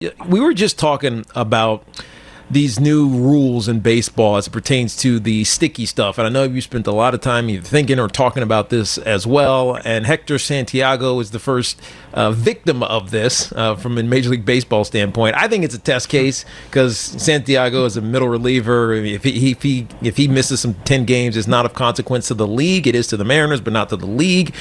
We were just talking about these new rules in baseball as it pertains to the sticky stuff. And I know you spent a lot of time either thinking or talking about this as well. And Hector Santiago is the first victim of this from a Major League Baseball standpoint. I think it's a test case because Santiago is a middle reliever. If he misses some 10 games, it's not of consequence to the league. It is to the Mariners, but not to the league.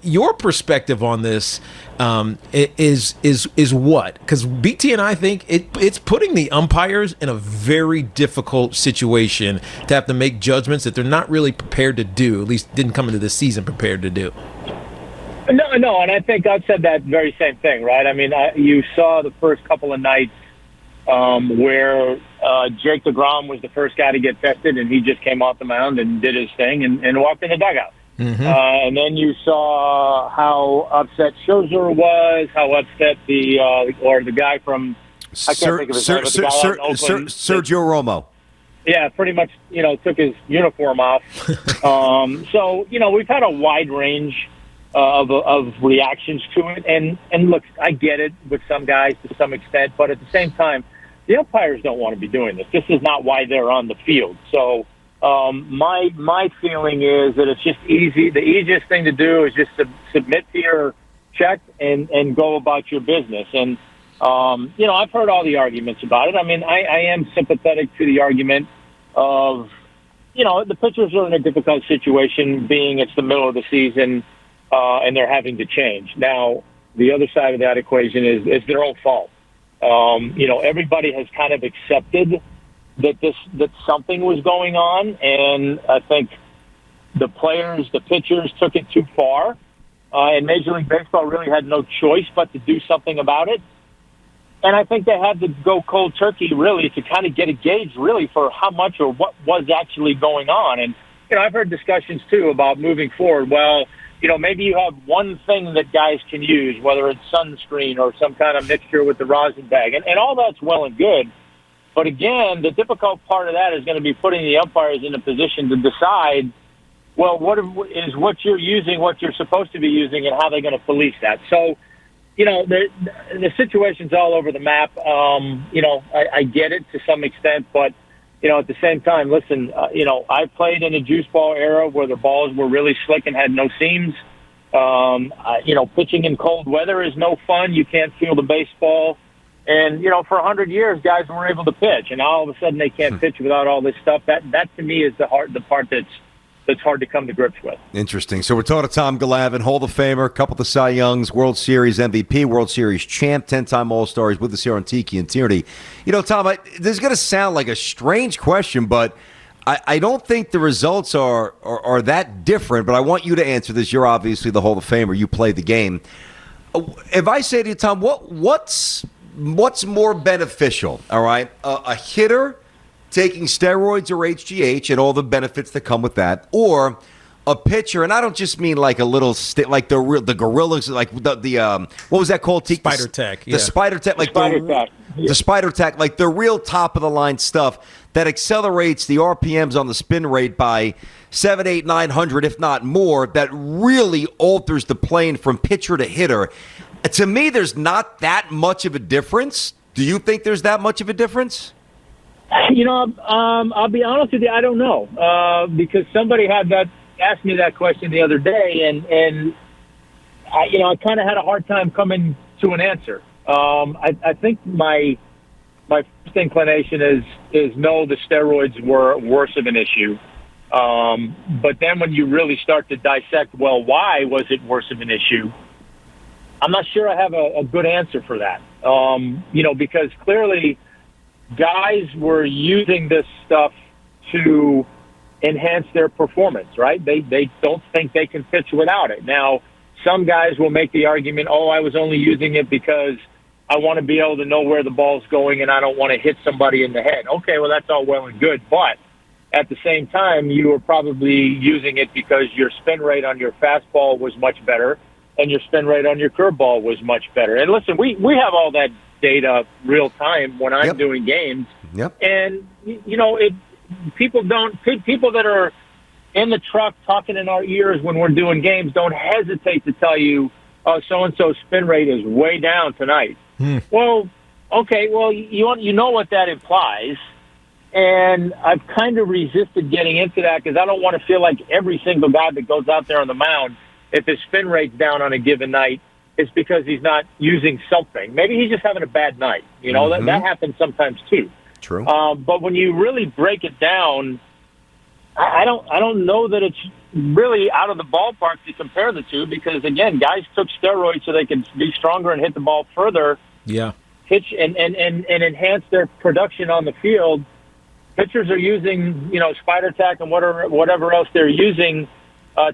Your perspective on this is what? Because BT and I think it's putting the umpires in a very difficult situation to have to make judgments that they're not really prepared to do, at least didn't come into this season prepared to do. No, and I think I've said that very same thing, right? I mean, you saw the first couple of nights where Jake DeGrom was the first guy to get tested, and he just came off the mound and did his thing and walked in the dugout. Mm-hmm. And then you saw how upset Scherzer was, how upset the guy from I can't think of his name, but the guy out in Oakland, Sergio Romo. Yeah, pretty much, took his uniform off. So, we've had a wide range of reactions to it. And look, I get it with some guys to some extent, but at the same time, the umpires don't want to be doing this. This is not why they're on the field. So my feeling is that it's just easy. The easiest thing to do is just submit to your check and go about your business. And, I've heard all the arguments about it. I mean, I am sympathetic to the argument of, the pitchers are in a difficult situation being it's the middle of the season and they're having to change. Now, the other side of that equation is their own fault. Everybody has kind of accepted that something was going on, and I think the players, the pitchers took it too far, and Major League Baseball really had no choice but to do something about it. And I think they had to go cold turkey, really, to kind of get a gauge, really, for how much or what was actually going on. And, I've heard discussions, too, about moving forward. Well, maybe you have one thing that guys can use, whether it's sunscreen or some kind of mixture with the rosin bag. And all that's well and good. But, again, the difficult part of that is going to be putting the umpires in a position to decide, well, what you're using, what you're supposed to be using, and how they're going to police that. So, the situation's all over the map. I get it to some extent, but, at the same time, listen, I played in a juice ball era where the balls were really slick and had no seams. Pitching in cold weather is no fun. You can't feel the baseball. And, for 100 years, guys were able to pitch, and all of a sudden they can't pitch without all this stuff. That to me is the part that's hard to come to grips with. Interesting. So we're talking to Tom Glavine, Hall of Famer, couple of the Cy Youngs, World Series MVP, World Series champ, 10-time All-Star. He's with us here on Tiki and Tierney. Tom, this is going to sound like a strange question, but I don't think the results are that different, but I want you to answer this. You're obviously the Hall of Famer. You played the game. If I say to you, Tom, what's more beneficial, all right? A hitter taking steroids or HGH and all the benefits that come with that, or a pitcher, and I don't just mean like a little like the gorillas, like the what was that called? Spider Tack. The Spider Tack, like the Spider Tack, like the real top of the line stuff that accelerates the RPMs on the spin rate by 700, 800, 900, if not more. That really alters the plane from pitcher to hitter. To me, there's not that much of a difference. Do you think there's that much of a difference? I'll be honest with you, I don't know, because somebody asked me that question the other day, and I kind of had a hard time coming to an answer. I think my first inclination is no, the steroids were worse of an issue. But then when you really start to dissect, well, why was it worse of an issue? I'm not sure I have a good answer for that. Because clearly guys were using this stuff to enhance their performance, right? They don't think they can pitch without it. Now, some guys will make the argument, I was only using it because I want to be able to know where the ball's going and I don't want to hit somebody in the head. Okay, well, that's all well and good. But at the same time, you were probably using it because your spin rate on your fastball was much better and your spin rate on your curveball was much better. And listen, we have all that data real time when I'm doing games. Yep. And, people that are in the truck talking in our ears when we're doing games don't hesitate to tell you, so-and-so spin rate is way down tonight. Well, okay, well, you know what that implies, and I've kind of resisted getting into that because I don't want to feel like every single guy that goes out there on the mound, if his spin rate's down on a given night, it's because he's not using something. Maybe he's just having a bad night. You know, that happens sometimes too. True. But when you really break it down, I don't know that it's really out of the ballpark to compare the two because, again, guys took steroids so they could be stronger and hit the ball further. Yeah. Pitch and enhance their production on the field. Pitchers are using, spider tack and whatever else they're using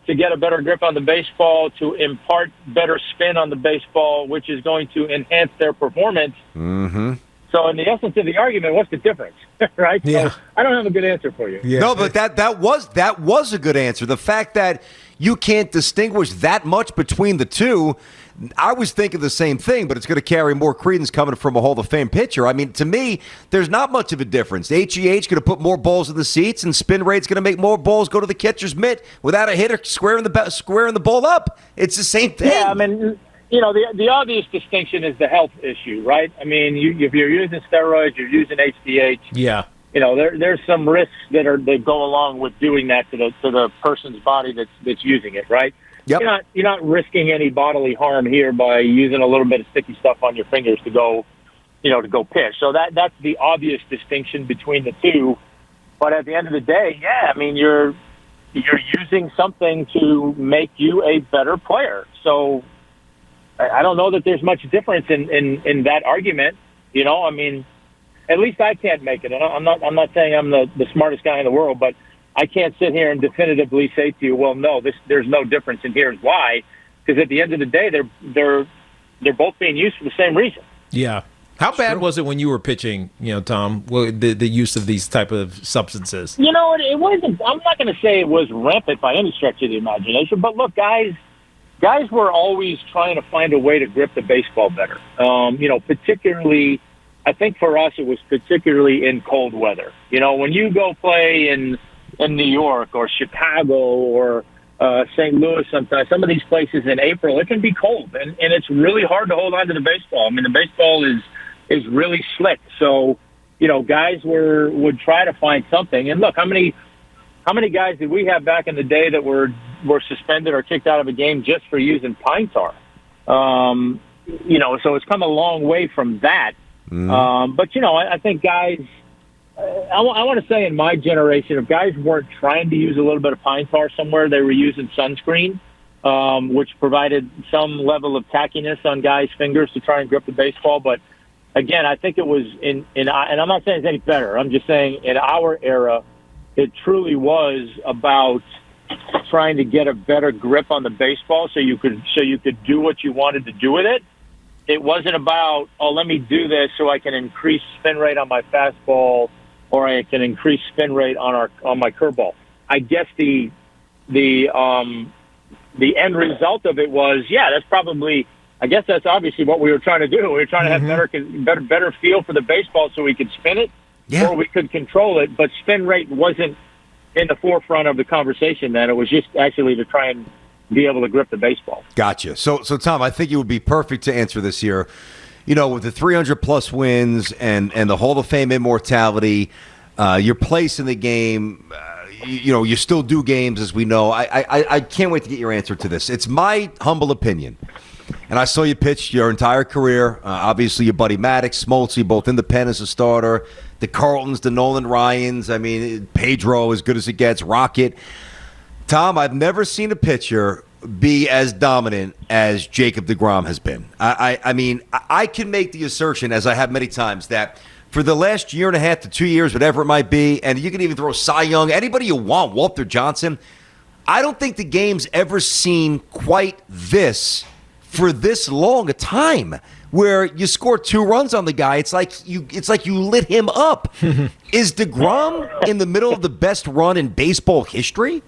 to get a better grip on the baseball, to impart better spin on the baseball, which is going to enhance their performance. Mm-hmm. So in the essence of the argument, what's the difference, right? Yeah. So I don't have a good answer for you. Yeah. No, but that was a good answer. The fact that you can't distinguish that much between the two, I was thinking the same thing, but it's going to carry more credence coming from a Hall of Fame pitcher. I mean, to me, there's not much of a difference. HEH going to put more balls in the seats, and spin rate's going to make more balls go to the catcher's mitt without a hitter squaring the ball up. It's the same thing. Yeah, I mean, the obvious distinction is the health issue, right? I mean, if you're using steroids, you're using HDH. Yeah. There's some risks that go along with doing that to the person's body that's using it, right? Yep. You're not risking any bodily harm here by using a little bit of sticky stuff on your fingers to go pitch. So that's the obvious distinction between the two. But at the end of the day, yeah, I mean, you're using something to make you a better player. So I don't know that there's much difference in that argument. I mean, at least I can't make it. And I'm not saying I'm the smartest guy in the world, but I can't sit here and definitively say to you, well, no, there's no difference, and here's why. Because at the end of the day, they're both being used for the same reason. Yeah. How bad was it when you were pitching, Tom, the use of these type of substances? It wasn't. I'm not going to say it was rampant by any stretch of the imagination, but look, guys were always trying to find a way to grip the baseball better. Particularly, I think for us, it was particularly in cold weather. When you go play in New York or Chicago or St. Louis sometimes, some of these places in April, it can be cold, and it's really hard to hold on to the baseball. I mean, the baseball is really slick. So, guys would try to find something. And look, how many guys did we have back in the day that were suspended or kicked out of a game just for using pine tar? So it's come a long way from that. But, I think guys, I want to say in my generation, if guys weren't trying to use a little bit of pine tar somewhere, they were using sunscreen, which provided some level of tackiness on guys' fingers to try and grip the baseball. But again, I think it was and I'm not saying it's any better. I'm just saying in our era, it truly was about trying to get a better grip on the baseball so you could do what you wanted to do with it. It wasn't about, let me do this so I can increase spin rate on my fastball or I can increase spin rate on my curveball. I guess the end result of it was, that's obviously what we were trying to do. We were trying to have better feel for the baseball so we could spin it or we could control it, but spin rate wasn't in the forefront of the conversation then. It was just actually to try and be able to grip the baseball. Gotcha. So Tom, I think it would be perfect to answer this here. With the 300-plus wins and the Hall of Fame immortality, your place in the game, you still do games, as we know. I can't wait to get your answer to this. It's my humble opinion, and I saw you pitch your entire career. Obviously, your buddy Maddox, Smoltz, both independent as a starter. The Carltons, the Nolan Ryans. I mean, Pedro, as good as it gets. Rocket. Tom, I've never seen a pitcher be as dominant as Jacob deGrom has been. I mean, I can make the assertion, as I have many times, that for the last year and a half to 2 years, whatever it might be, and you can even throw Cy Young, anybody you want, Walter Johnson, I don't think the game's ever seen quite this for this long a time, where you score 2 runs on the guy. It's like you lit him up. Is deGrom in the middle of the best run in baseball history?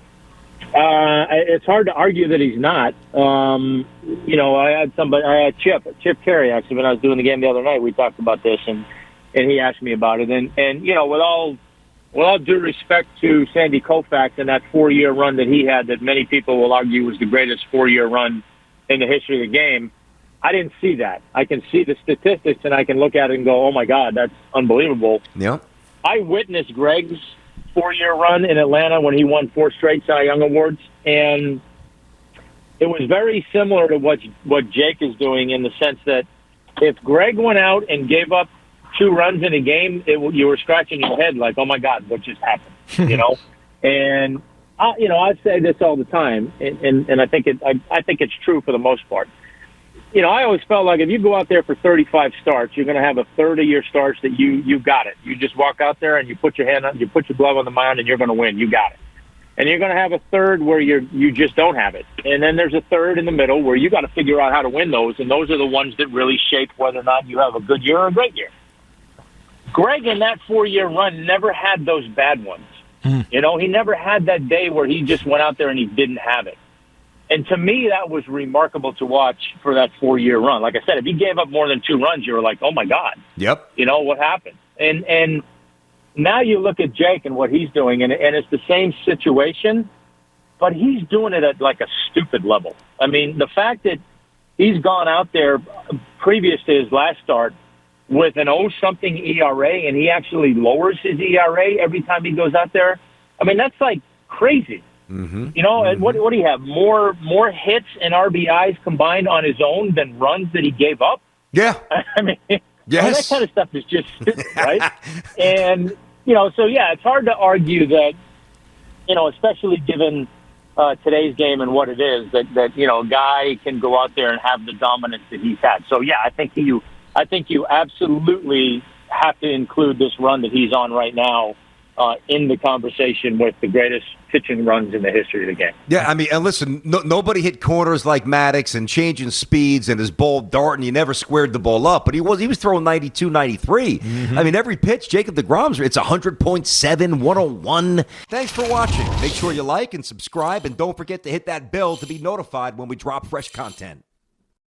It's hard to argue that he's not. I had Chip Carey, actually, when I was doing the game the other night. We talked about this, and he asked me about it. And with all due respect to Sandy Koufax and that 4-year run that he had, that many people will argue was the greatest 4-year run in the history of the game, I didn't see that. I can see the statistics, and I can look at it and go, oh, my God, that's unbelievable. Yeah. I witnessed Greg's 4-year run in Atlanta when he won 4 straight Cy Young Awards, and it was very similar to what Jake is doing in the sense that if Greg went out and gave up 2 runs in a game, you were scratching your head like, oh, my God, what just happened, And, I say this all the time, and I think it's true for the most part. I always felt like if you go out there for 35 starts, you're going to have a third of your starts that you got it. You just walk out there and you put your hand on, you put your glove on the mound, and you're going to win. You got it. And you're going to have a third where you just don't have it. And then there's a third in the middle where you got to figure out how to win those, and those are the ones that really shape whether or not you have a good year or a great year. Greg in that 4-year run never had those bad ones. He never had that day where he just went out there and he didn't have it. And to me, that was remarkable to watch for that 4-year run. Like I said, if he gave up more than 2 runs, you were like, oh, my God. Yep. What happened? And now you look at Jake and what he's doing, and it's the same situation, but he's doing it at like a stupid level. I mean, the fact that he's gone out there previous to his last start with an 0-something ERA, and he actually lowers his ERA every time he goes out there, I mean, that's like crazy. Mm-hmm. And what do you have? More hits and RBIs combined on his own than runs that he gave up? Yeah. I mean, yes. That kind of stuff is just stupid, right? And, so yeah, it's hard to argue that, especially given today's game and what it is, that a guy can go out there and have the dominance that he's had. So yeah, I think you absolutely have to include this run that he's on right now in the conversation with the greatest pitching runs in the history of the game. Yeah, I mean, and listen, nobody hit corners like Maddox and changing speeds and his ball darting. He never squared the ball up, but he was throwing 92, 93. Mm-hmm. I mean, every pitch, Jacob deGrom's, it's 100.7, 101. Thanks for watching. Make sure you like and subscribe, and don't forget to hit that bell to be notified when we drop fresh content.